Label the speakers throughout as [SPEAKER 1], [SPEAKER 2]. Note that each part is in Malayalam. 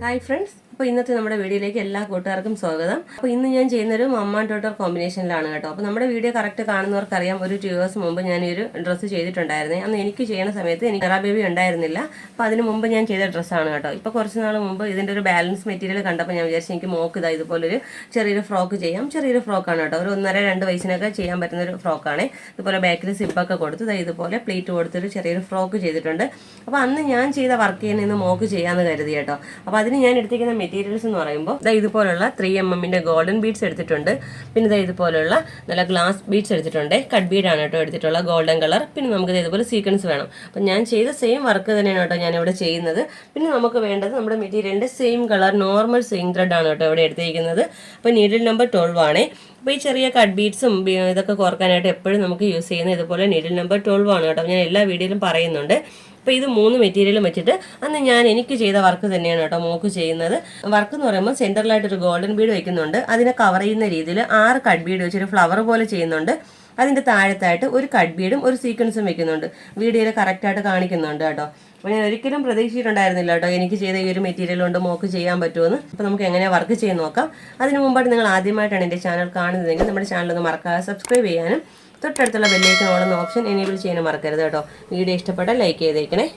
[SPEAKER 1] ഹായ് ഫ്രണ്ട്സ്, അപ്പോൾ ഇന്നത്തെ നമ്മുടെ വീഡിയോയിലേക്ക് എല്ലാ കൂട്ടുകാർക്കും സ്വാഗതം. അപ്പോൾ ഇന്ന് ഞാൻ ചെയ്യുന്നൊരു മമ്മ ഡോട്ടർ കോമ്പിനേഷനിലാണ് കേട്ടോ. അപ്പോൾ നമ്മുടെ വീഡിയോ കറക്റ്റ് കാണുന്നവർക്കറിയാം, ഒരു 2 years മുമ്പ് ഞാൻ ഈ ഒരു ഡ്രസ്സ് ചെയ്തിട്ടുണ്ടായിരുന്നേ. അന്ന് എനിക്ക് ചെയ്യുന്ന സമയത്ത് എനിക്ക് നെറ ബേബി ഉണ്ടായിരുന്നില്ല. അപ്പോൾ അതിന് മുമ്പ് ഞാൻ ചെയ്ത ഡ്രസ്സാണ് കേട്ടോ. ഇപ്പോൾ കുറച്ച് നാൾ മുമ്പ് ഇതിൻ്റെ ഒരു ബാലൻസ് മെറ്റീരിയൽ കണ്ടപ്പോൾ ഞാൻ വിചാരിച്ചു എനിക്ക് മോക്ക് ഇതാ ഇതുപോലൊരു ചെറിയൊരു ഫ്രോക്ക് ചെയ്യാം. ചെറിയൊരു ഫ്രോക്കാണ് കേട്ടോ, ഒരു 1.5-2 വയസ്സിനൊക്കെ ചെയ്യാൻ പറ്റുന്നൊരു ഫ്രോക്കാണ്. ഇതുപോലെ ബാക്കിൽ സിപ്പൊക്കെ കൊടുത്ത് ഇതുപോലെ പ്ലേറ്റ് കൊടുത്തൊരു ചെറിയൊരു ഫ്രോക്ക് ചെയ്തിട്ടുണ്ട്. അപ്പോൾ അന്ന് ഞാൻ ചെയ്ത വർക്ക് ചെയ്യുന്ന ഇന്ന് മോക്ക് ചെയ്യാമെന്ന് കരുതി കേട്ടോ. അപ്പോൾ അതിന് ഞാൻ എടുത്തിരിക്കുന്ന മെറ്റീരിയൽസ് എന്ന് പറയുമ്പോൾ ഇതുപോലുള്ള 3mm ഗോൾഡൻ ബീഡ്സ് എടുത്തിട്ടുണ്ട്. പിന്നെ ഇതുപോലുള്ള നല്ല ഗ്ലാസ് ബീഡ്സ് എടുത്തിട്ടുണ്ട്. കട്ട് ബീഡാണ് കേട്ടോ എടുത്തിട്ടുള്ള ഗോൾഡൻ കളർ. പിന്നെ നമുക്ക് ഇതുപോലെ സീക്വൻസ് വേണം. അപ്പം ഞാൻ ചെയ്ത സെയിം വർക്ക് തന്നെയാണ് കേട്ടോ ഞാനിവിടെ ചെയ്യുന്നത്. പിന്നെ നമുക്ക് വേണ്ടത് നമ്മുടെ മെറ്റീരിയലിൻ്റെ same colour normal same thread ആണ് കേട്ടോ ഇവിടെ എടുത്തിരിക്കുന്നത്. അപ്പോൾ നീഡിൽ നമ്പർ 12 ആണേ. അപ്പോൾ ഈ ചെറിയ കട്ട് ബീഡ്സും ഇതൊക്കെ കോർക്കാനായിട്ട് എപ്പോഴും നമുക്ക് യൂസ് ചെയ്യുന്ന ഇതുപോലെ നീഡിൽ നമ്പർ 12 ആണ് കേട്ടോ. ഞാൻ എല്ലാ വീഡിയോയിലും പറയുന്നുണ്ട്. അപ്പോൾ ഇത് 3 മെറ്റീരിയലും വെച്ചിട്ട് അന്ന് എനിക്ക് ചെയ്ത വർക്ക് തന്നെയാണ് കേട്ടോ മോക്ക് ചെയ്യുന്നത്. വർക്ക് എന്ന് പറയുമ്പോൾ സെൻറ്ററിലായിട്ടൊരു ഗോൾഡൻ ബീഡ് വെക്കുന്നുണ്ട്. അതിനെ കവർ ചെയ്യുന്ന രീതിയിൽ 6 കട്ട് ബീഡ് വെച്ചൊരു ഫ്ലവർ പോലെ ചെയ്യുന്നുണ്ട്. അതിൻ്റെ താഴത്തായിട്ട് ഒരു കട്ട് ബീഡും ഒരു സീക്വൻസും വെക്കുന്നുണ്ട്. വീഡിയോയിൽ കറക്റ്റായിട്ട് കാണിക്കുന്നുണ്ട് കേട്ടോ. അപ്പോൾ ഞാൻ ഒരിക്കലും പ്രതീക്ഷിച്ചിട്ടുണ്ടായിരുന്നില്ല കേട്ടോ എനിക്ക് ചെയ്ത ഈ ഒരു മെറ്റീരിയൽ കൊണ്ട് മോക്ക് ചെയ്യാൻ പറ്റുമെന്ന്. അപ്പോൾ നമുക്ക് എങ്ങനെയാണ് വർക്ക് ചെയ്യാൻ നോക്കാം. അതിന് മുമ്പായിട്ട് നിങ്ങൾ ആദ്യമായിട്ടാണ് എൻ്റെ ചാനൽ കാണുന്നതെങ്കിൽ നമ്മുടെ ചാനൽ ഒന്ന് മറക്കാതെ സബ്സ്ക്രൈബ് ചെയ്യാനും തൊട്ടടുത്തുള്ള ബെല്ലൈക്കൺ ഓൾ എന്ന ഓപ്ഷൻ എനേബിൾ ചെയ്യാനും മറക്കരുത് കേട്ടോ. വീഡിയോ ഇഷ്ടപ്പെട്ടാൽ ലൈക്ക് ചെയ്തേക്കണേ.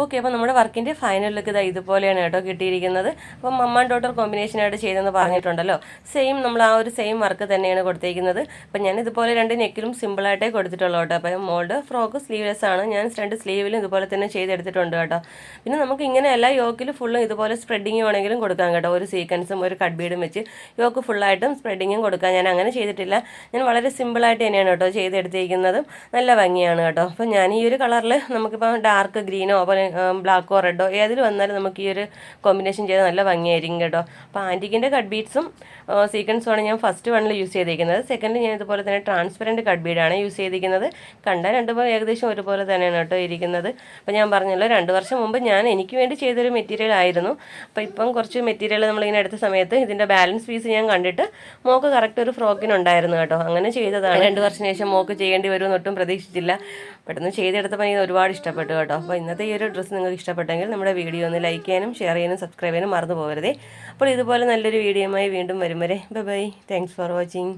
[SPEAKER 1] ഓക്കെ, അപ്പോൾ നമ്മുടെ വർക്കിൻ്റെ ഫൈനൽ ലുക്ക് ഇതാ ഇതുപോലെയാണ് കേട്ടോ കിട്ടിയിരിക്കുന്നത്. അപ്പം മമ്മ ഡോട്ടർ കോമ്പിനേഷനായിട്ട് ചെയ്തെന്ന് പറഞ്ഞിട്ടുണ്ടല്ലോ, സെയിം നമ്മൾ ആ ഒരു സെയിം വർക്ക് തന്നെയാണ് കൊടുത്തിരിക്കുന്നത്. അപ്പം ഞാൻ ഇതുപോലെ 2 നെക്കിലും സിമ്പിളായിട്ടേ കൊടുത്തിട്ടുള്ളൂ കേട്ടോ. അപ്പം മോളുടെ ഫ്രോക്ക് സ്ലീവ്ലെസ് ആണ്, ഞാൻ 2 സ്ലീവിലും ഇതുപോലെ തന്നെ ചെയ്തെടുത്തിട്ടുണ്ട് കേട്ടോ. പിന്നെ നമുക്ക് ഇങ്ങനെ എല്ലാ യോക്കിലും ഫുള്ളും ഇതുപോലെ സ്പ്രെഡിങ് വേണമെങ്കിലും കൊടുക്കാം കേട്ടോ. ഒരു സീക്വൻസും ഒരു കട്ട് ബീഡും വെച്ച് യോക്ക് ഫുള്ളായിട്ടും സ്പ്രെഡിങ്ങും കൊടുക്കാം. ഞാൻ അങ്ങനെ ചെയ്തിട്ടില്ല, ഞാൻ വളരെ സിമ്പിളായിട്ട് തന്നെയാണ് കേട്ടോ ചെയ്തെടുത്തിരിക്കുന്നതും. നല്ല ഭംഗിയാണ് കേട്ടോ. അപ്പം ഞാൻ ഈ ഒരു കളറിൽ നമുക്കിപ്പോൾ ഡാർക്ക് ഗ്രീനോ അതുപോലെ ബ്ലാക്കോ റെഡോ ഏതിൽ വന്നാലും നമുക്ക് ഈ ഒരു കോമ്പിനേഷൻ ചെയ്ത് നല്ല ഭംഗിയായിരിക്കും കേട്ടോ. അപ്പോൾ ആൻറ്റിക്കിൻ്റെ കട്ട് ബീഡ്സും സീക്വൻസുമാണ് ഞാൻ ഫസ്റ്റ് വണ്ണിൽ യൂസ് ചെയ്തിരിക്കുന്നത്. സെക്കൻഡ് ഞാൻ ഇതുപോലെ തന്നെ ട്രാൻസ്പെറൻറ്റ് കട്ട് ബീഡാണ് യൂസ് ചെയ്തിരിക്കുന്നത്. കണ്ടാൽ രണ്ടും ഏകദേശം ഒരുപോലെ തന്നെയാണ് കേട്ടോ ഇരിക്കുന്നത്. അപ്പോൾ ഞാൻ പറഞ്ഞല്ലോ 2 വർഷം മുമ്പ് ഞാൻ എനിക്ക് വേണ്ടി ചെയ്തൊരു മെറ്റീരിയൽ ആയിരുന്നു. അപ്പോൾ ഇപ്പം കുറച്ച് മെറ്റീരിയൽ നമ്മളിങ്ങനെ എടുത്ത സമയത്ത് ഇതിൻ്റെ ബാലൻസ് പീസ് ഞാൻ കണ്ടിട്ട് മോക്ക് കറക്റ്റ് ഒരു ഫ്രോക്കിനുണ്ടായിരുന്നു കേട്ടോ. അങ്ങനെ ചെയ്തതാണ്. 2 വർഷത്തിന് ശേഷം മോക്ക് ചെയ്യേണ്ടി വരുമെന്ന് ഒട്ടും പ്രതീക്ഷിച്ചില്ല. പെട്ടെന്ന് ചെയ്തെടുത്തപ്പോൾ എനിക്ക് ഒരുപാട് ഇഷ്ടപ്പെട്ടു കേട്ടോ. അപ്പോൾ ഇന്നത്തെ ഈ ഒരു ഡ്രസ്സ് നിങ്ങൾക്ക് ഇഷ്ടപ്പെട്ടെങ്കിൽ നമ്മുടെ വീഡിയോ ഒന്ന് ലൈക്ക് ചെയ്യാനും ഷെയർ ചെയ്യാനും സബ്സ്ക്രൈബ് ചെയ്യാനും മറന്നു പോകരുതേ. അപ്പോൾ ഇതുപോലെ നല്ലൊരു വീഡിയോയുമായി വീണ്ടും വരും വരെ bye bye. Thanks for watching.